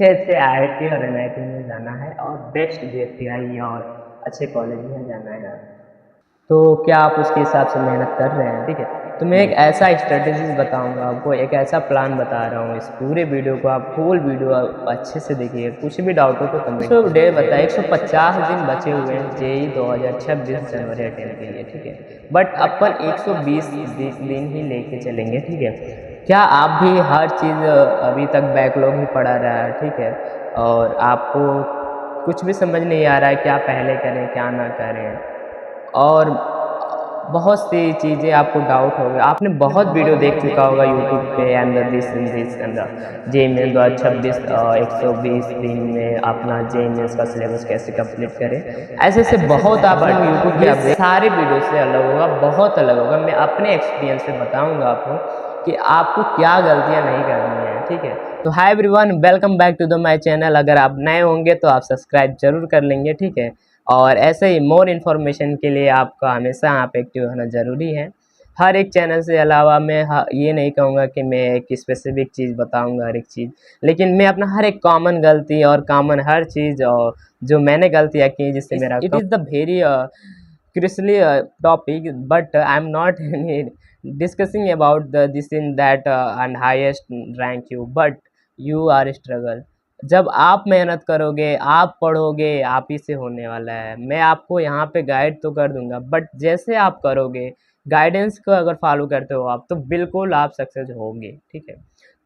जैसे आईआईटी और एनआईटी में जाना है और बेस्ट जेपीआई और अच्छे कॉलेज में जाना है, तो क्या आप उसके हिसाब से मेहनत कर रहे हैं? ठीक है, तो मैं एक ऐसा स्ट्रेटेजीज बताऊंगा आपको, एक ऐसा प्लान बता रहा हूँ। इस पूरे वीडियो को आप फुल वीडियो अच्छे से देखिए, कुछ भी डाउट हो तो कमेंट। तो डे बताए 150 दिन बचे हुए हैं जेई 2026 जनवरी 10 के लिए, ठीक है, बट अपन 120 दिन ही लेके चलेंगे, ठीक है। क्या आप भी हर चीज़ अभी तक बैकलॉग ही पड़ा रहा है, ठीक है, और आपको कुछ भी समझ नहीं आ रहा है क्या पहले करें क्या ना करें, और बहुत सी चीज़ें आपको डाउट होगा। आपने बहुत वीडियो देख चुका होगा यूट्यूब पे, एंड दिस जे मेन 2026 120 दिन में अपना जे मेन्स का सिलेबस कैसे कंप्लीट करें, ऐसे ऐसे बहुत आप यूट्यूब पे अपडेट, सारे वीडियो से अलग होगा, बहुत अलग होगा। मैं अपने एक्सपीरियंस से बताऊंगा आपको कि आपको क्या गलतियां नहीं करनी है, ठीक है। तो hi everyone, welcome back to the my channel. अगर आप नए होंगे तो आप सब्सक्राइब जरूर कर लेंगे, ठीक है। और ऐसे ही मोर इन्फॉर्मेशन के लिए आपका हमेशा आप एक्टिव होना ज़रूरी है। हर एक चैनल से अलावा मैं ये नहीं कहूँगा कि मैं एक स्पेसिफिक चीज़ बताऊँगा हर एक चीज़, लेकिन मैं अपना हर एक कॉमन गलती और कॉमन हर चीज़ और जो मैंने गलतियाँ की जिससे मेरा it is the very crucial topic, but I am not discussing about this in that and highest rank you, but you are struggle। जब आप मेहनत करोगे, आप पढ़ोगे, आप ही से होने वाला है। मैं आपको यहाँ पे गाइड तो कर दूंगा, बट जैसे आप करोगे, गाइडेंस को अगर फॉलो करते हो आप, तो बिल्कुल आप सक्सेस होगे, ठीक है।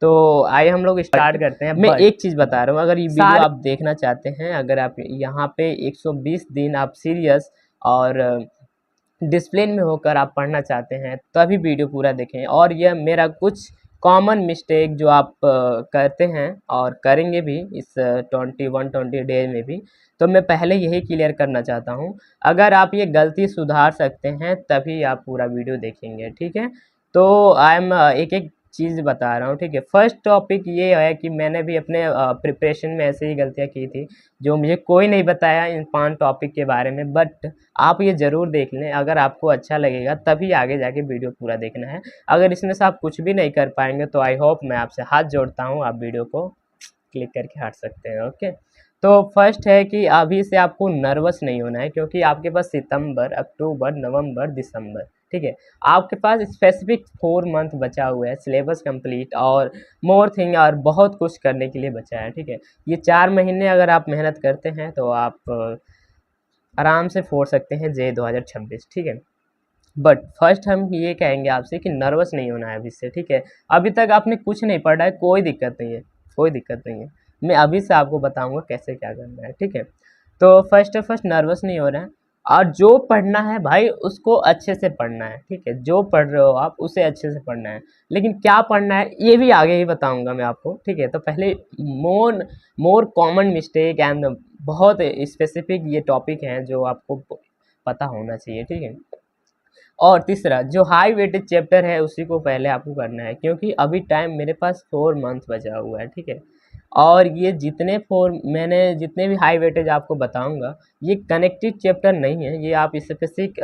तो आइए हम लोग स्टार्ट करते हैं। मैं एक चीज़ बता रहा हूँ, अगर ये वीडियो आप देखना चाहते हैं, अगर आप यहाँ पे 120 दिन आप सीरियस और डिसिप्लिन में होकर आप पढ़ना चाहते हैं, तभी वीडियो पूरा देखें। और यह मेरा कुछ कॉमन मिस्टेक जो आप करते हैं और करेंगे भी इस 20 डे में भी, तो मैं पहले यही क्लियर करना चाहता हूं। अगर आप ये गलती सुधार सकते हैं तभी आप पूरा वीडियो देखेंगे, ठीक है। तो आई एम एक एक चीज़ बता रहा हूँ, ठीक है। फर्स्ट टॉपिक ये है कि मैंने भी अपने प्रिपरेशन में ऐसे ही गलतियाँ की थी जो मुझे कोई नहीं बताया इन 5 टॉपिक के बारे में, बट आप ये ज़रूर देख लें। अगर आपको अच्छा लगेगा तभी आगे जाके वीडियो पूरा देखना है। अगर इसमें से आप कुछ भी नहीं कर पाएंगे तो आई होप, मैं आपसे हाथ जोड़ता हूँ, आप वीडियो को क्लिक करके हट सकते हैं, ओके। तो फर्स्ट है कि अभी से आपको नर्वस नहीं होना है, क्योंकि आपके पास सितंबर, अक्टूबर, नवंबर, दिसंबर, ठीक है, आपके पास स्पेसिफिक 4 मंथ बचा हुआ है सिलेबस कंप्लीट और मोर थिंग और बहुत कुछ करने के लिए बचा है, ठीक है। ये 4 महीने अगर आप मेहनत करते हैं तो आप आराम से फोड़ सकते हैं जे 2026, ठीक है। बट फर्स्ट हम ये कहेंगे आपसे कि नर्वस नहीं होना है अभी से, ठीक है। अभी तक आपने कुछ नहीं पढ़ा है, कोई दिक्कत नहीं है, कोई दिक्कत नहीं है। मैं अभी से आपको बताऊंगा कैसे क्या करना है, ठीक है। तो फर्स्ट नर्वस नहीं हो रहा है, और जो पढ़ना है भाई उसको अच्छे से पढ़ना है, ठीक है। जो पढ़ रहे हो आप उसे अच्छे से पढ़ना है, लेकिन क्या पढ़ना है ये भी आगे ही बताऊंगा मैं आपको, ठीक है। तो पहले मोर मोर कॉमन मिस्टेक एंड बहुत स्पेसिफिक ये टॉपिक हैं जो आपको पता होना चाहिए, ठीक है। और तीसरा जो हाई वेटेज चैप्टर है उसी को पहले आपको करना है, क्योंकि अभी टाइम मेरे पास 4 मंथ बचा हुआ है, ठीक है। और ये जितने मैंने जितने भी हाई वेटेज आपको बताऊंगा, ये कनेक्टेड चैप्टर नहीं है, ये आप स्पेसिफिक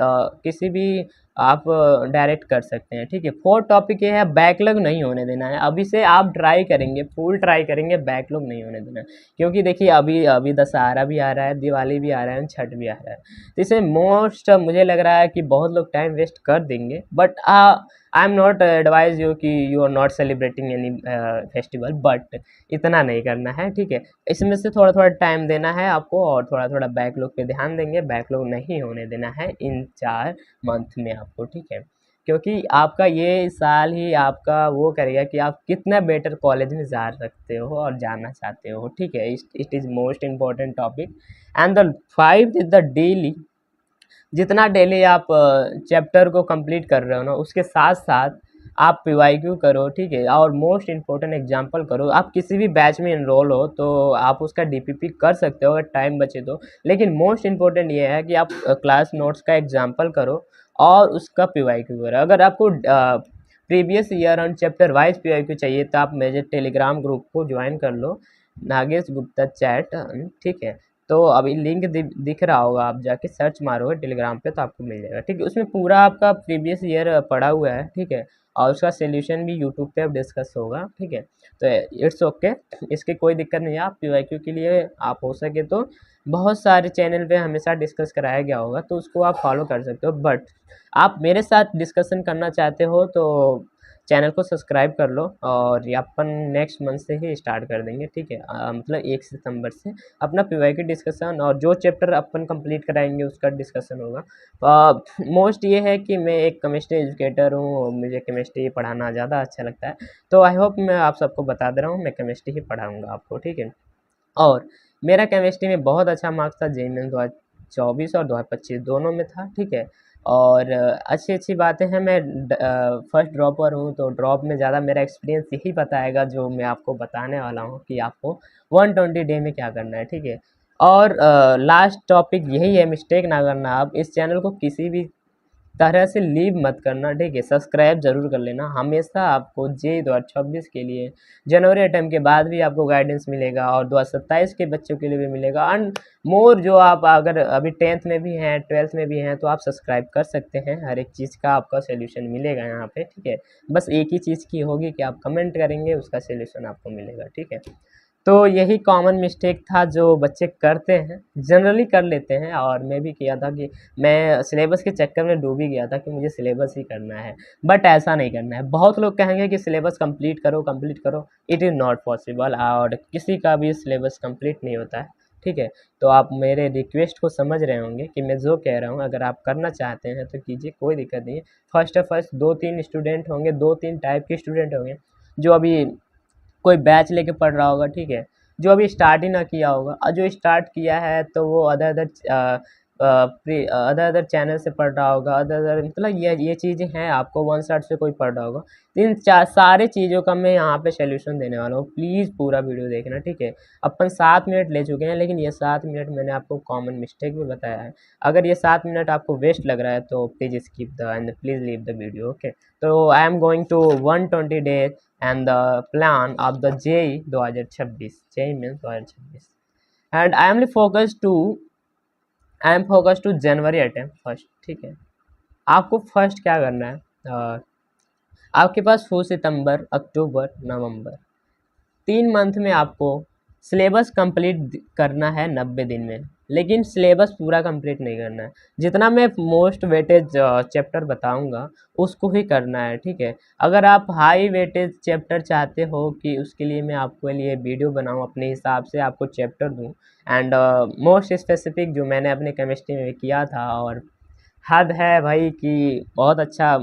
किसी भी आप डायरेक्ट कर सकते हैं, ठीक है। 4 टॉपिक ये है, बैकलॉग नहीं होने देना है। अभी से आप ट्राई करेंगे, फुल ट्राई करेंगे, बैकलॉग नहीं होने देना है। क्योंकि देखिए अभी अभी दशहरा भी आ रहा है, दिवाली भी आ रहा है, छठ भी आ रहा है, तो इसमें मोस्ट मुझे लग रहा है कि बहुत लोग टाइम वेस्ट कर देंगे। But I am not advise you कि you are not celebrating any festival, but इतना नहीं करना है, ठीक है। इसमें से थोड़ा थोड़ा टाइम देना है आपको, और थोड़ा थोड़ा बैकलॉग पे ध्यान देंगे। बैकलॉग नहीं होने देना है इन 4 मंथ में आपको, ठीक है। क्योंकि आपका ये साल ही आपका वो करेगा कि आप कितना बेटर कॉलेज में जा सकते हो और जाना चाहते हो, ठीक है। It is most important topic. And the 5 is the daily. जितना डेली आप चैप्टर को कंप्लीट कर रहे हो ना, उसके साथ साथ आप पीवाईक्यू करो, ठीक है। और मोस्ट इम्पोर्टेंट एग्जांपल करो। आप किसी भी बैच में इनरोल हो तो आप उसका डीपीपी कर सकते हो अगर टाइम बचे तो, लेकिन मोस्ट इम्पोर्टेंट ये है कि आप क्लास नोट्स का एग्जाम्पल करो और उसका पीवाईक्यू करो। अगर आपको previous year on chapter wise PYQ चाहिए तो आप मेरे टेलीग्राम ग्रुप को ज्वाइन कर लो, नागेश गुप्ता चैट, ठीक है। तो अभी लिंक दिख रहा होगा, आप जाके सर्च मारोगे टेलीग्राम पे तो आपको मिल जाएगा, ठीक है। उसमें पूरा आपका प्रीवियस ईयर पड़ा हुआ है, ठीक है। और उसका सोल्यूशन भी यूट्यूब पे अब डिस्कस होगा, ठीक है। तो इट्स ओके, इसकी कोई दिक्कत नहीं है। आप पीवाईक्यू के लिए आप हो सके तो बहुत सारे चैनल पे हमेशा डिस्कस कराया गया होगा, तो उसको आप फॉलो कर सकते हो। बट आप मेरे साथ डिस्कशन करना चाहते हो तो चैनल को सब्सक्राइब कर लो, और ये अपन नेक्स्ट मंथ से ही स्टार्ट कर देंगे, ठीक है। मतलब 1 सितंबर से अपना पीवाईक्यू डिस्कशन, और जो चैप्टर अपन कंप्लीट कराएंगे उसका डिस्कशन होगा। मोस्ट ये है कि मैं एक केमिस्ट्री एजुकेटर हूँ, मुझे केमिस्ट्री पढ़ाना ज़्यादा अच्छा लगता है, तो आई होप मैं आप सबको बता दे रहा हूँ मैं केमिस्ट्री ही पढ़ाऊँगा आपको, ठीक है। और मेरा केमिस्ट्री में बहुत अच्छा मार्क्स था, जेईई मेंस 2024 और 2025 दोनों में था, ठीक है। और अच्छी अच्छी बातें हैं। मैं फर्स्ट ड्रॉपर हूँ, तो ड्रॉप में ज़्यादा मेरा एक्सपीरियंस यही बताएगा जो मैं आपको बताने वाला हूँ कि आपको 120 डे में क्या करना है, ठीक है। और लास्ट टॉपिक यही है, मिस्टेक ना करना। आप इस चैनल को किसी भी तरह से लीव मत करना, ठीक है। सब्सक्राइब जरूर कर लेना। हमेशा आपको जेईई 2026 के लिए जनवरी अटेम्प्ट के बाद भी आपको गाइडेंस मिलेगा, और 2027 के बच्चों के लिए भी मिलेगा। एंड मोर, जो आप अगर अभी 10th में भी हैं, 12th में भी हैं, तो आप सब्सक्राइब कर सकते हैं। हर एक चीज़ का आपका सोल्यूशन मिलेगा यहाँ पे, ठीक है। बस एक ही चीज़ की होगी कि आप कमेंट करेंगे, उसका सोल्यूशन आपको मिलेगा, ठीक है। तो यही कॉमन मिस्टेक था जो बच्चे करते हैं, जनरली कर लेते हैं, और मैं भी किया था कि मैं सिलेबस के चक्कर में डूब ही गया था कि मुझे सिलेबस ही करना है। बट ऐसा नहीं करना है। बहुत लोग कहेंगे कि सिलेबस कंप्लीट करो, कंप्लीट करो। इट इज़ नॉट पॉसिबल, और किसी का भी सिलेबस कंप्लीट नहीं होता है, ठीक है। तो आप मेरे रिक्वेस्ट को समझ रहे होंगे कि मैं जो कह रहा हूँ, अगर आप करना चाहते हैं तो कीजिए, कोई दिक्कत नहीं है। फर्स्ट 2-3 स्टूडेंट होंगे, 2-3 टाइप के स्टूडेंट होंगे, जो अभी कोई बैच लेके पढ़ रहा होगा, ठीक है। जो अभी स्टार्ट ही ना किया होगा, और जो स्टार्ट किया है तो वो अदर अदर चैनल से पढ़ रहा होगा, अदर अदर, मतलब ये चीज़ें हैं। आपको वन साइड से कोई पढ़ रहा होगा, इन चार सारे चीज़ों का मैं यहाँ पे सोल्यूशन देने वाला हूँ। प्लीज़ पूरा वीडियो देखना, ठीक है। अपन 7 मिनट ले चुके हैं, लेकिन ये 7 मिनट मैंने आपको कॉमन मिस्टेक भी बताया है। अगर ये 7 मिनट आपको वेस्ट लग रहा है तो please skip the end please leave the video, okay. तो I am going to 120 days and the plan of the JEE 2026, JEE means 2026, and I am focused to January attempt first, ठीक है। आपको first क्या करना है, आपके पास 4 सितंबर, अक्टूबर, नवंबर, 3 month में आपको सिलेबस कंप्लीट करना है 90 दिन में, लेकिन सिलेबस पूरा कंप्लीट नहीं करना है। जितना मैं मोस्ट वेटेज चैप्टर बताऊंगा उसको ही करना है, ठीक है। अगर आप हाई वेटेज चैप्टर चाहते हो कि उसके लिए मैं आपको लिए वीडियो बनाऊं, अपने हिसाब से आपको चैप्टर दूं, एंड मोस्ट स्पेसिफिक जो मैंने अपने केमिस्ट्री में किया था, और हद है भाई कि बहुत अच्छा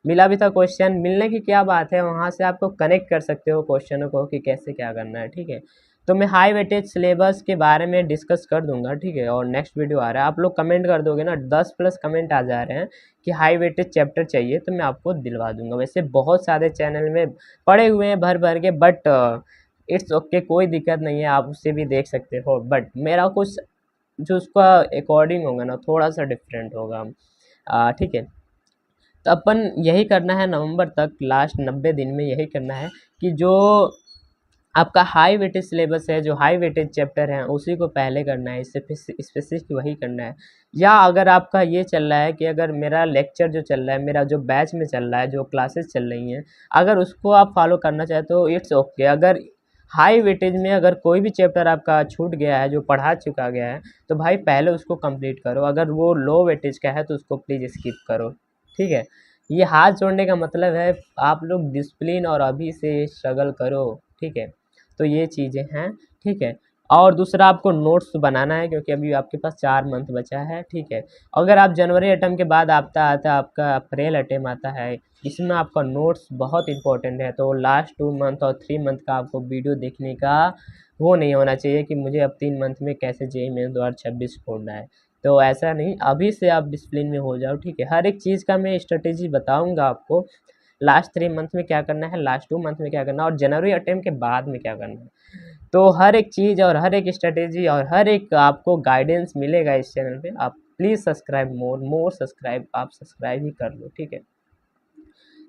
मिला भी था क्वेश्चन। मिलने की क्या बात है, वहाँ से आपको कनेक्ट कर सकते हो क्वेश्चनों को कि कैसे क्या करना है, ठीक है। तो मैं हाई वेटेज सिलेबस के बारे में डिस्कस कर दूंगा, ठीक है। और नेक्स्ट वीडियो आ रहा है, आप लोग कमेंट कर दोगे ना, 10+ कमेंट आ जा रहे हैं कि हाई वेटेज चैप्टर चाहिए, तो मैं आपको दिलवा दूंगा। वैसे बहुत सारे चैनल में पड़े हुए हैं भर भर के, बट इट्स ओके, कोई दिक्कत नहीं है, आप उससे भी देख सकते हो। बट मेरा कुछ जो उसका अकॉर्डिंग होगा ना, थोड़ा सा डिफरेंट होगा, ठीक है। तो अपन यही करना है नवंबर तक, लास्ट 90 दिन में यही करना है कि जो आपका हाई वेटेज सिलेबस है, जो हाई वेटेज चैप्टर हैं, उसी को पहले करना है, इससे स्पेसिफिक वही करना है। या अगर आपका ये चल रहा है कि अगर मेरा लेक्चर जो चल रहा है, मेरा जो बैच में चल रहा है, जो क्लासेस चल रही हैं, अगर उसको आप फॉलो करना चाहते हो, इट्स ओके। अगर हाई वेटेज में अगर कोई भी चैप्टर आपका छूट गया है, जो पढ़ा चुका गया है, तो भाई पहले उसको कंप्लीट करो। अगर वो लो वेटेज का है तो उसको प्लीज़ स्किप करो, ठीक है। ये हाथ जोड़ने का मतलब है आप लोग डिसिप्लिन और अभी से स्ट्रगल करो, ठीक है। तो ये चीज़ें हैं, ठीक है। और दूसरा, आपको नोट्स बनाना है, क्योंकि अभी आपके पास 4 मंथ बचा है, ठीक है। अगर आप जनवरी अटेम्प्ट के बाद आता आता आपका अप्रैल अटेम्प्ट आता है, इसमें आपका नोट्स बहुत इंपॉर्टेंट है। तो लास्ट 2 मंथ और 3 मंथ का आपको वीडियो देखने का वो नहीं होना चाहिए कि मुझे अब 3 मंथ में कैसे जेईई मेंस 2026 छोड़ना है। तो ऐसा नहीं, अभी से आप डिसिप्लिन में हो जाओ, ठीक है। हर एक चीज़ का मैं स्ट्रेटेजी बताऊंगा आपको, लास्ट 3 मंथ में क्या करना है, लास्ट 2 मंथ में क्या करना है, और जनवरी अटेम्प्ट के बाद में क्या करना है। तो हर एक चीज़ और हर एक स्ट्रेटेजी और हर एक आपको गाइडेंस मिलेगा इस चैनल पे। आप प्लीज़ सब्सक्राइब, मोर सब्सक्राइब, आप सब्सक्राइब ही कर लो, ठीक है।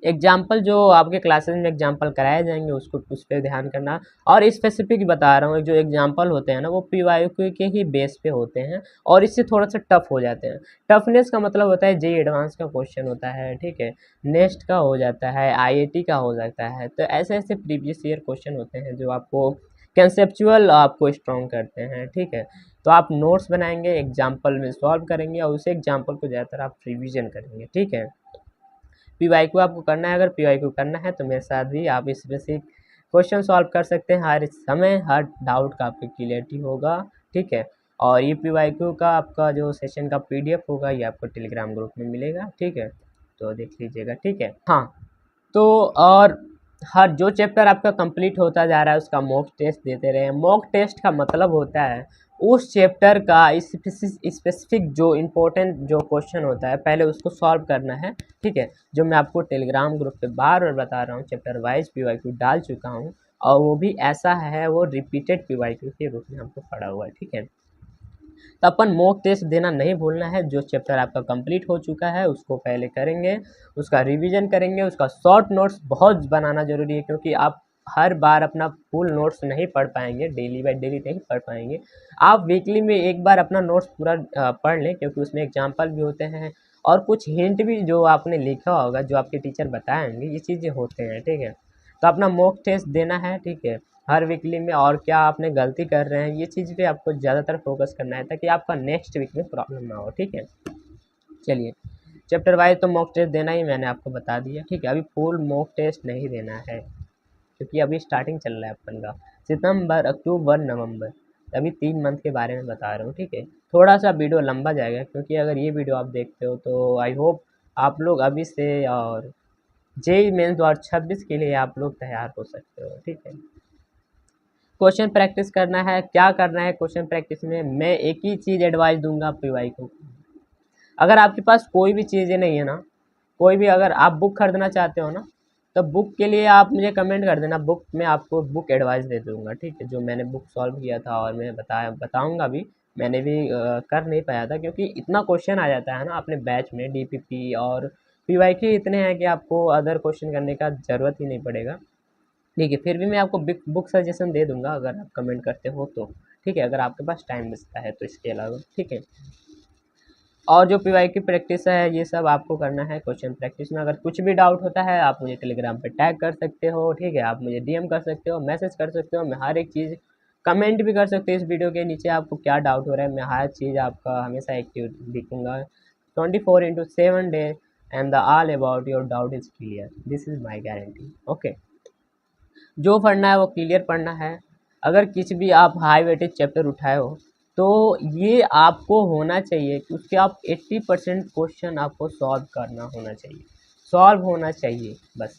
एग्जाम्पल जो आपके क्लासेस में एग्जाम्पल कराए जाएंगे उसको उस पर ध्यान करना। और स्पेसिफिक बता रहा हूँ, जो एग्जाम्पल होते हैं ना वो PYQ के ही बेस पे होते हैं और इससे थोड़ा सा टफ हो जाते हैं। टफनेस का मतलब होता है JEE एडवांस का क्वेश्चन होता है, ठीक है, नेक्स्ट का हो जाता है, IIT का हो जाता है। तो ऐसे ऐसे प्रीवियस ईयर क्वेश्चन होते हैं जो आपको कंसेप्चुअल आपको स्ट्रॉन्ग करते हैं, ठीक है। तो आप नोट्स बनाएंगे, एग्जाम्पल में सॉल्व करेंगे और उसी एग्जाम्पल को ज़्यादातर आप रिविजन करेंगे, ठीक है। PYQ आपको करना है, अगर PYQ करना है तो मेरे साथ भी आप इस बेसिक क्वेश्चन सॉल्व कर सकते हैं। हर समय हर डाउट का आपकी क्लियरिटी होगा, ठीक है। और ये PYQ का आपका जो सेशन का PDF होगा ये आपको टेलीग्राम ग्रुप में मिलेगा, ठीक है, तो देख लीजिएगा, ठीक है। हाँ, तो और हर जो चैप्टर आपका कंप्लीट होता जा रहा है उसका मॉक टेस्ट देते रहे। मॉक टेस्ट का मतलब होता है उस चैप्टर का स्पेसिफिक जो इम्पोर्टेंट जो क्वेश्चन होता है पहले उसको सॉल्व करना है, ठीक है। जो मैं आपको टेलीग्राम ग्रुप पे बार बार बता रहा हूँ, चैप्टर वाइज PYQ डाल चुका हूँ और वो भी ऐसा है वो रिपीटेड PYQ के रूप में हमको पड़ा हुआ है, ठीक है। तो अपन मॉक टेस्ट देना नहीं भूलना है। जो चैप्टर आपका कंप्लीट हो चुका है उसको पहले करेंगे, उसका रिवीजन करेंगे, उसका शॉर्ट नोट्स बहुत बनाना ज़रूरी है क्योंकि आप हर बार अपना फुल नोट्स नहीं पढ़ पाएंगे, डेली बाय डेली नहीं पढ़ पाएंगे। आप वीकली में एक बार अपना नोट्स पूरा पढ़ लें क्योंकि उसमें एग्जाम्पल भी होते हैं और कुछ हिंट भी जो आपने लिखा होगा जो आपके टीचर बताएंगे ये चीज़ें होते हैं, ठीक है। तो अपना मॉक टेस्ट देना है, ठीक है, हर वीकली में। और क्या आपने गलती कर रहे हैं ये चीज़ पे आपको ज़्यादातर फोकस करना है ताकि आपका नेक्स्ट वीक में प्रॉब्लम ना हो, ठीक है। चलिए, चैप्टर वाइज तो मॉक टेस्ट देना ही मैंने आपको बता दिया, ठीक है। अभी फुल मॉक टेस्ट नहीं देना है क्योंकि अभी स्टार्टिंग चल रहा है अपन का, सितंबर, अक्टूबर, नवंबर, अभी 3 मंथ के बारे में बता रहा हूँ, ठीक है। थोड़ा सा वीडियो लंबा जाएगा क्योंकि अगर ये वीडियो आप देखते हो तो आई होप आप लोग अभी से और JEE मेंस 2026 के लिए आप लोग तैयार हो सकते हो, ठीक है। क्वेश्चन प्रैक्टिस करना है। क्या करना है क्वेश्चन प्रैक्टिस में, मैं एक ही चीज़ एडवाइस दूंगा PYQ को। अगर आपके पास कोई भी चीज़ें नहीं है ना, कोई भी, अगर आप बुक खरीदना चाहते हो ना तो बुक के लिए आप मुझे कमेंट कर देना, बुक में आपको बुक एडवाइस दे दूंगा, ठीक है। जो मैंने बुक सॉल्व किया था और मैं बताऊंगा भी। मैंने भी कर नहीं पाया था क्योंकि इतना क्वेश्चन आ जाता है ना अपने बैच में, DPP और PYQ इतने हैं कि आपको अदर क्वेश्चन करने का ज़रूरत ही नहीं पड़ेगा, ठीक है। फिर भी मैं आपको बुक सजेशन दे दूंगा अगर आप कमेंट करते हो तो, ठीक है, अगर आपके पास टाइम बचता है तो इसके अलावा, ठीक है। और जो PYQ प्रैक्टिस है ये सब आपको करना है। क्वेश्चन प्रैक्टिस में अगर कुछ भी डाउट होता है आप मुझे टेलीग्राम पे टैग कर सकते हो, ठीक है, आप मुझे DM कर सकते हो, मैसेज कर सकते हो, मैं हर एक चीज़ कमेंट भी कर सकते हो इस वीडियो के नीचे। आपको क्या डाउट हो रहा है मैं हर चीज़ आपका हमेशा एक्टिव दिखूंगा 24/7 day and the all about your doubt is clear, this is my guarantee, okay. जो पढ़ना है वो क्लियर पढ़ना है। अगर किसी भी आप हाई वेटेज चैप्टर उठाए हो तो ये आपको होना चाहिए कि उसके आप 80% क्वेश्चन आपको सॉल्व करना होना चाहिए, सॉल्व होना चाहिए बस,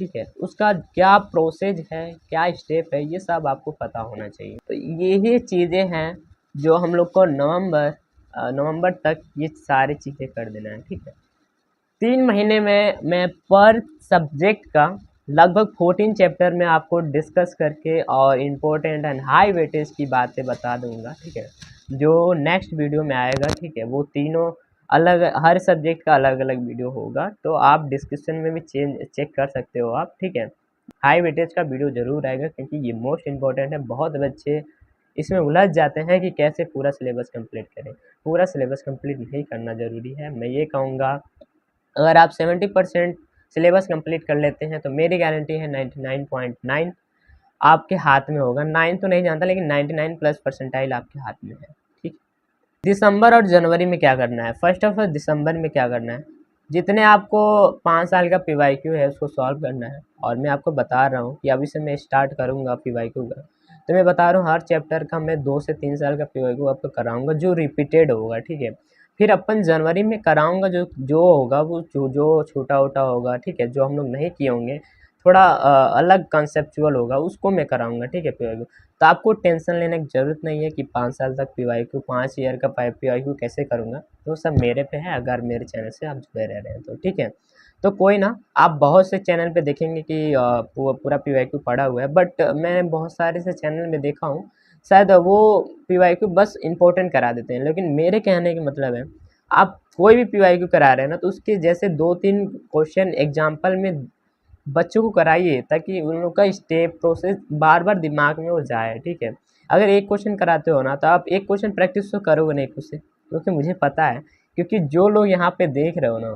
ठीक है। उसका क्या प्रोसेस है, क्या स्टेप है, ये सब आपको पता होना चाहिए। तो यही चीज़ें हैं जो हम लोग को नवंबर तक ये सारी चीज़ें कर देना है, ठीक है। 3 महीने में मैं पर सब्जेक्ट का लगभग 14 चैप्टर में आपको डिस्कस करके और इम्पोर्टेंट एंड हाई वेटेज की बातें बता दूंगा, ठीक है। जो नेक्स्ट वीडियो में आएगा, ठीक है, वो तीनों अलग, हर सब्जेक्ट का अलग अलग वीडियो होगा तो आप डिस्क्रिप्शन में भी चेक कर सकते हो आप, ठीक है। हाई वेटेज का वीडियो ज़रूर आएगा क्योंकि ये मोस्ट इम्पोर्टेंट है। बहुत बच्चे इसमें उलझ जाते हैं कि कैसे पूरा सिलेबस कंप्लीट करें। पूरा सिलेबस कंप्लीट नहीं करना ज़रूरी है। मैं ये कहूँगा अगर आप 70% सिलेबस कंप्लीट कर लेते हैं तो मेरी गारंटी है 99.9 आपके हाथ में होगा। 9 तो नहीं जानता लेकिन 99+ परसेंटाइल आपके हाथ में है, ठीक। दिसंबर और जनवरी में क्या करना है, फर्स्ट ऑफ ऑल दिसंबर में क्या करना है, जितने आपको 5 साल का PYQ है उसको सॉल्व करना है। और मैं आपको बता रहा हूँ कि अभी से मैं स्टार्ट करूँगा PYQ का, तो मैं बता रहा हूँ हर चैप्टर का मैं 2 से 3 साल का PYQ आपको कराऊँगा जो रिपीटेड होगा, ठीक है। फिर अपन जनवरी में कराऊँगा जो जो होगा वो जो छोटा वोटा होगा, ठीक है, जो हम लोग नहीं किए होंगे, थोड़ा अलग कंसेप्चुअल होगा उसको मैं कराऊँगा, ठीक है, PYQ। तो आपको टेंशन लेने की ज़रूरत नहीं है कि 5 साल तक PYQ, 5 ईयर का PYQ कैसे करूँगा, तो सब मेरे पे है अगर मेरे चैनल से आप जुड़े रह रहे हैं तो, ठीक है। तो कोई ना, आप बहुत से चैनल पे देखेंगे कि पूरा PYQ पड़ा हुआ है, बट मैं बहुत सारे से चैनल में देखा हूँ शायद वो PYQ बस इम्पोर्टेंट करा देते हैं, लेकिन मेरे कहने का मतलब है आप कोई भी PYQ करा रहे हैं ना, तो उसके जैसे 2-3 क्वेश्चन एग्जाम्पल में बच्चों को कराइए, ताकि उन लोग का स्टेप प्रोसेस बार बार दिमाग में वो जाए, ठीक है। अगर एक क्वेश्चन कराते हो ना, तो आप एक क्वेश्चन प्रैक्टिस तो करोगे नहीं खुद से, क्योंकि मुझे पता है, क्योंकि जो लोग यहाँ पे देख रहे हो ना,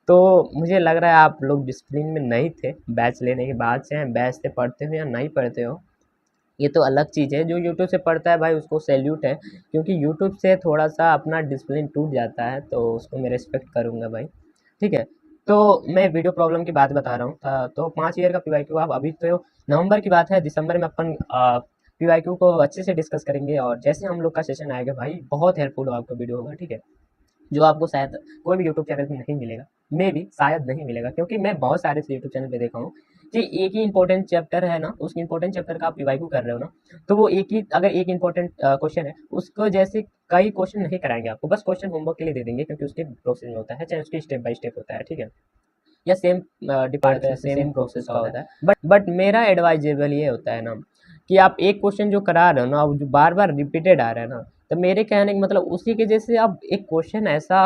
तो मुझे लग रहा है आप लोग डिसिप्लिन में नहीं थे बैच लेने के बाद, चाहे बैच से पढ़ते हो या नहीं पढ़ते हो, ये तो अलग चीज़ है। जो यूट्यूब से पढ़ता है भाई, उसको सैल्यूट है, क्योंकि यूट्यूब से थोड़ा सा अपना डिसिप्लिन टूट जाता है, तो उसको मैं रिस्पेक्ट करूँगा भाई, ठीक है। तो मैं वीडियो प्रॉब्लम की बात बता रहा हूँ, तो 5 ईयर का PYQ आप अभी तो नवंबर की बात है, दिसंबर में अपन PYQ को अच्छे से डिस्कस करेंगे, और जैसे हम लोग का सेशन आएगा भाई, बहुत हेल्पफुल आपका वीडियो होगा, ठीक है। जो आपको शायद कोई भी यूट्यूब चैनल पे नहीं मिलेगा, मे भी शायद नहीं मिलेगा, क्योंकि मैं बहुत सारे यूट्यूब चैनल पे देखा हूँ कि एक ही इंपॉर्टेंट चैप्टर है ना, उस इंपॉर्टेंट चैप्टर का आप PYQ कर रहे हो ना, तो वो एक ही, अगर एक इंपॉर्टेंट क्वेश्चन है, उसको जैसे कई क्वेश्चन नहीं कराएंगे आपको, बस क्वेश्चन होमवर्क के लिए दे देंगे, क्योंकि उसके प्रोसेस में होता है, चाहे उसकी स्टेप बाय स्टेप होता है, ठीक है, या सेम डिपार्टमेंट सेम प्रोसेस का होता है। बट मेरा एडवाइजेबल ये होता है ना, कि आप एक क्वेश्चन जो करा रहे हो ना, जो बार बार रिपीटेड आ रहा है ना, तो मेरे कहने का मतलब उसी के जैसे आप एक क्वेश्चन ऐसा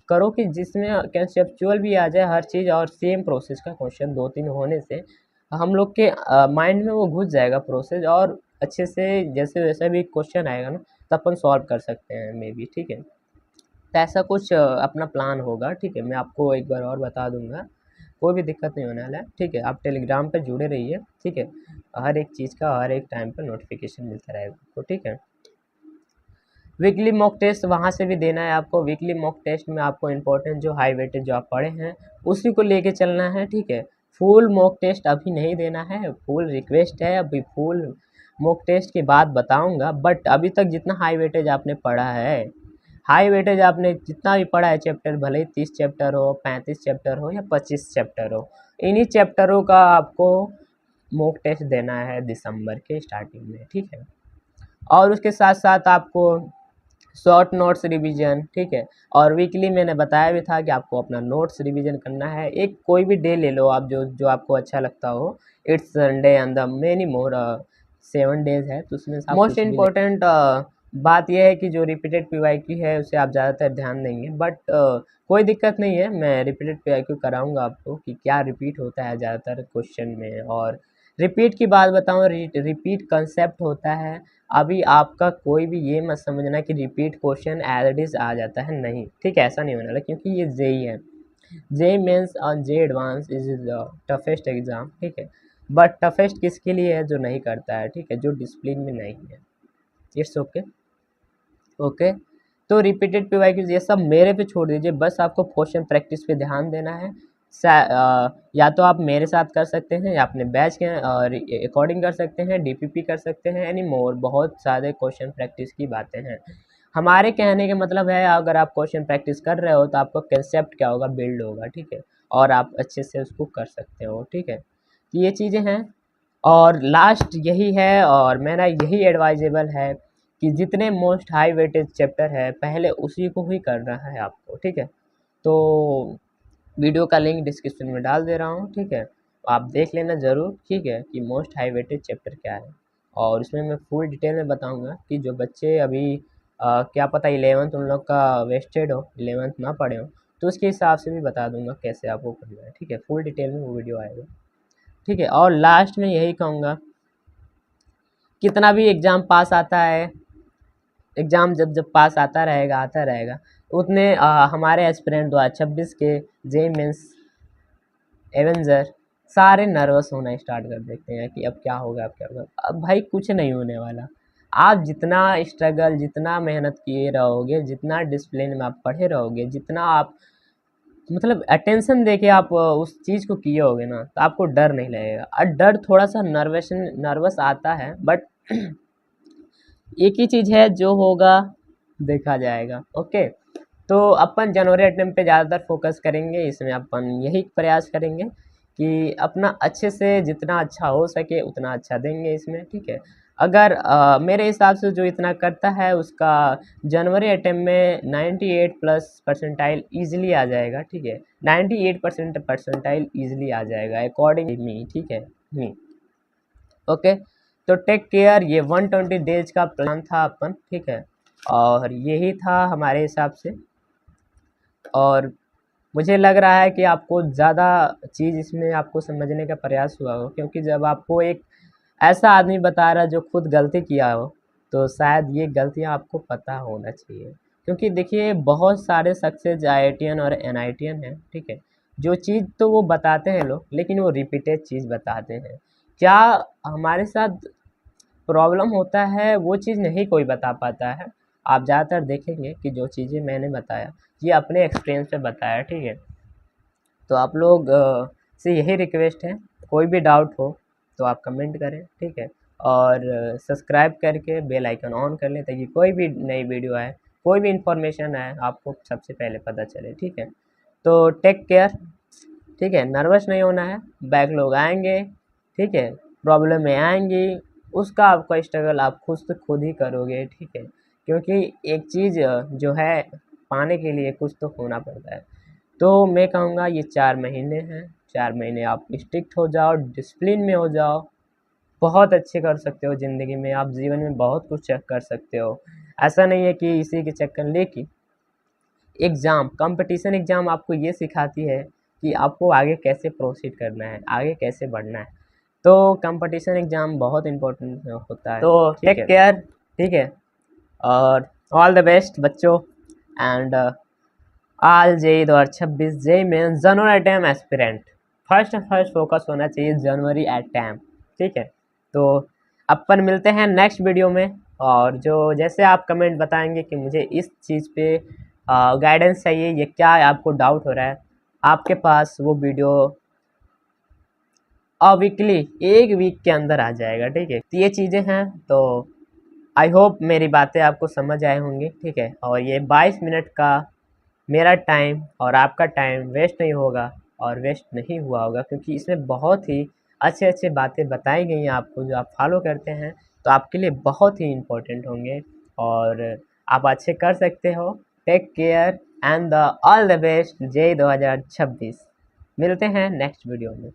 करो कि जिसमें कंसेप्चुअल भी आ जाए हर चीज़, और सेम प्रोसेस का क्वेश्चन 2-3 होने से हम लोग के माइंड में वो घुस जाएगा प्रोसेस, और अच्छे से जैसे वैसा भी क्वेश्चन आएगा ना, तो अपन सॉल्व कर सकते हैं मे बी, ठीक है। तो ऐसा कुछ अपना प्लान होगा, ठीक है, मैं आपको एक बार और बता दूंगा, कोई भी दिक्कत नहीं होने वाला है, ठीक है। आप टेलीग्राम पे जुड़े रहिए, ठीक है, हर एक चीज़ का हर एक टाइम पे नोटिफिकेशन मिलता रहेगा आपको, ठीक है। वीकली मॉक टेस्ट वहाँ से भी देना है आपको। वीकली मॉक टेस्ट में आपको इंपॉर्टेंट जो हाई वेटेज जो आप पढ़े हैं, उसी को लेके चलना है, ठीक है। फुल मॉक टेस्ट अभी नहीं देना है, फुल रिक्वेस्ट है, अभी फुल मॉक टेस्ट के बाद बताऊंगा, बट अभी तक जितना हाई वेटेज आपने पढ़ा है, हाई वेटेज आपने जितना भी पढ़ा है चैप्टर, भले ही 30 चैप्टर हो, 35 चैप्टर हो, या 25 चैप्टर हो, इन्हीं चैप्टरों का आपको मॉक टेस्ट देना है दिसंबर के स्टार्टिंग में, ठीक है। और उसके साथ साथ आपको शॉर्ट नोट्स रिवीजन, ठीक है। और वीकली मैंने बताया भी था कि आपको अपना नोट्स रिवीजन करना है। एक कोई भी डे ले लो आप, जो जो आपको अच्छा लगता हो, it's Sunday and the many more 7 days है, तो उसमें मोस्ट इम्पोर्टेंट बात यह है कि जो रिपीटेड PYQ है उसे आप ज़्यादातर ध्यान देंगे, बट कोई दिक्कत नहीं है, मैं रिपीटेड PYQ कराऊंगा आपको कि क्या रिपीट होता है ज़्यादातर क्वेश्चन में। और रिपीट की बात बताऊँ, रिपीट कंसेप्ट होता है। अभी आपका कोई भी ये मत समझना कि repeat question as it is आ जाता है, नहीं, ठीक है, ऐसा नहीं होने वाला, क्योंकि ये जेई है। जेई मेंस और J advance is the toughest exam, ठीक है। बट टफेस्ट किसके लिए है? जो नहीं करता है, ठीक है, जो डिसिप्लिन में नहीं है। It's okay, okay. तो रिपीटेड PYQ ये सब मेरे पे छोड़ दीजिए, बस आपको क्वेश्चन प्रैक्टिस पे ध्यान देना है। या तो आप मेरे साथ कर सकते हैं, या अपने बैच के अकॉर्डिंग कर सकते हैं, DPP कर सकते हैं, एनी मोर, बहुत सारे क्वेश्चन प्रैक्टिस की बातें हैं। हमारे कहने का मतलब है, अगर आप क्वेश्चन प्रैक्टिस कर रहे हो, तो आपका कंसेप्ट क्या होगा, बिल्ड होगा, ठीक है, और आप अच्छे से उसको कर सकते हो, ठीक है। तो ये चीज़ें हैं, और लास्ट यही है, और मेरा यही एडवाइजेबल है कि जितने मोस्ट हाई वेटेज चैप्टर है, पहले उसी को ही करना है आपको, ठीक है। तो वीडियो का लिंक डिस्क्रिप्शन में डाल दे रहा हूँ, ठीक है, आप देख लेना ज़रूर, ठीक है, कि मोस्ट हाई वेटेज चैप्टर क्या है। और उसमें मैं फुल डिटेल में बताऊँगा कि जो बच्चे अभी क्या पता 11th उन लोग का वेस्टेड हो, 11th ना पढ़े हो, तो उसके हिसाब से भी बता दूंगा कैसे आपको करना है, ठीक है, फुल डिटेल में वो वीडियो आएगा, ठीक है। और लास्ट में यही कहूँगा, कितना भी एग्ज़ाम पास आता है, एग्ज़ाम जब जब पास आता रहेगा, उतने हमारे एस्पिरेंट 2026 के जे मेंस एवेंजर सारे नर्वस होना स्टार्ट कर देते हैं कि अब क्या होगा, अब क्या होगा। अब भाई कुछ नहीं होने वाला। आप जितना स्ट्रगल, जितना मेहनत किए रहोगे, जितना डिसिप्लिन में आप पढ़े रहोगे, जितना आप मतलब अटेंशन देके आप उस चीज़ को किए होगे ना, तो आपको डर नहीं लगेगा। और डर थोड़ा सा नर्वस आता है, बट एक ही चीज़ है, जो होगा देखा जाएगा, ओके। तो अपन जनवरी अटेम्प्ट पे ज़्यादातर फोकस करेंगे, इसमें अपन यही प्रयास करेंगे कि अपना अच्छे से जितना अच्छा हो सके उतना अच्छा देंगे इसमें, ठीक है। अगर मेरे हिसाब से जो इतना करता है, उसका जनवरी अटेम्प्ट में 98 प्लस परसेंटाइल ईजिली आ जाएगा, ठीक है, 98% परसेंटाइल ईजिली आ जाएगा अकॉर्डिंग मी, ठीक है, मी, ओके। तो टेक केयर, ये 120 डेज का प्लान था अपन, ठीक है, और यही था हमारे हिसाब से। और मुझे लग रहा है कि आपको ज़्यादा चीज़ इसमें आपको समझने का प्रयास हुआ हो, क्योंकि जब आपको एक ऐसा आदमी बता रहा है जो खुद गलती किया हो, तो शायद ये गलतियाँ आपको पता होना चाहिए। क्योंकि देखिए बहुत सारे सक्सेस आईआईटीएन और एनआईटीएन हैं, ठीक है, जो चीज़ तो वो बताते हैं लोग, लेकिन वो रिपीटेड चीज़ बताते हैं। क्या हमारे साथ प्रॉब्लम होता है वो चीज़ नहीं कोई बता पाता है। आप ज़्यादातर देखेंगे कि जो चीज़ें मैंने बताया ये अपने एक्सपीरियंस से बताया, ठीक है। तो आप लोग से यही रिक्वेस्ट है, कोई भी डाउट हो तो आप कमेंट करें, ठीक है, और सब्सक्राइब करके बेल आइकन ऑन कर लें ताकि कोई भी नई वीडियो आए, कोई भी इंफॉर्मेशन आए आपको सबसे पहले पता चले, ठीक है। तो टेक केयर, ठीक है, नर्वस नहीं होना है, बैकलॉग आएंगे, ठीक है, प्रॉब्लम में आएंगी, उसका आपका स्ट्रगल आप खुद से खुद ही करोगे, ठीक है, क्योंकि एक चीज़ जो है पाने के लिए कुछ तो होना पड़ता है। तो मैं कहूँगा ये 4 महीने हैं, 4 महीने आप स्ट्रिक्ट हो जाओ, डिसिप्लिन में हो जाओ, बहुत अच्छे कर सकते हो ज़िंदगी में, आप जीवन में बहुत कुछ कर सकते हो। ऐसा नहीं है कि इसी के चक्कर, लेकिन एग्ज़ाम, कंपटीशन एग्ज़ाम आपको ये सिखाती है कि आपको आगे कैसे प्रोसीड करना है, आगे कैसे बढ़ना है। तो कंपटीशन एग्ज़ाम बहुत इम्पोर्टेंट होता है। तो टेक केयर, ठीक है, और ऑल द बेस्ट बच्चों, एंड ऑल जेई 2026 जेई में जनवरी टाइम एस्पिरेंट फर्स्ट फोकस होना चाहिए जनवरी एट टाइम, ठीक है। तो अपन मिलते हैं नेक्स्ट वीडियो में, और जो जैसे आप कमेंट बताएंगे कि मुझे इस चीज़ पे गाइडेंस चाहिए, ये क्या आपको डाउट हो रहा है, आपके पास वो वीडियो वीकली 1 वीक के अंदर आ जाएगा, ठीक है। तो ये चीज़ें हैं, तो आई होप मेरी बातें आपको समझ आए होंगी, ठीक है, और ये 22 मिनट का मेरा टाइम और आपका टाइम वेस्ट नहीं होगा, और वेस्ट नहीं हुआ होगा, क्योंकि इसमें बहुत ही अच्छे अच्छे बातें बताई गई हैं आपको, जो आप फॉलो करते हैं तो आपके लिए बहुत ही इम्पोर्टेंट होंगे, और आप अच्छे कर सकते हो। Take care and the all the best, जय 2026। मिलते हैं नेक्स्ट वीडियो में।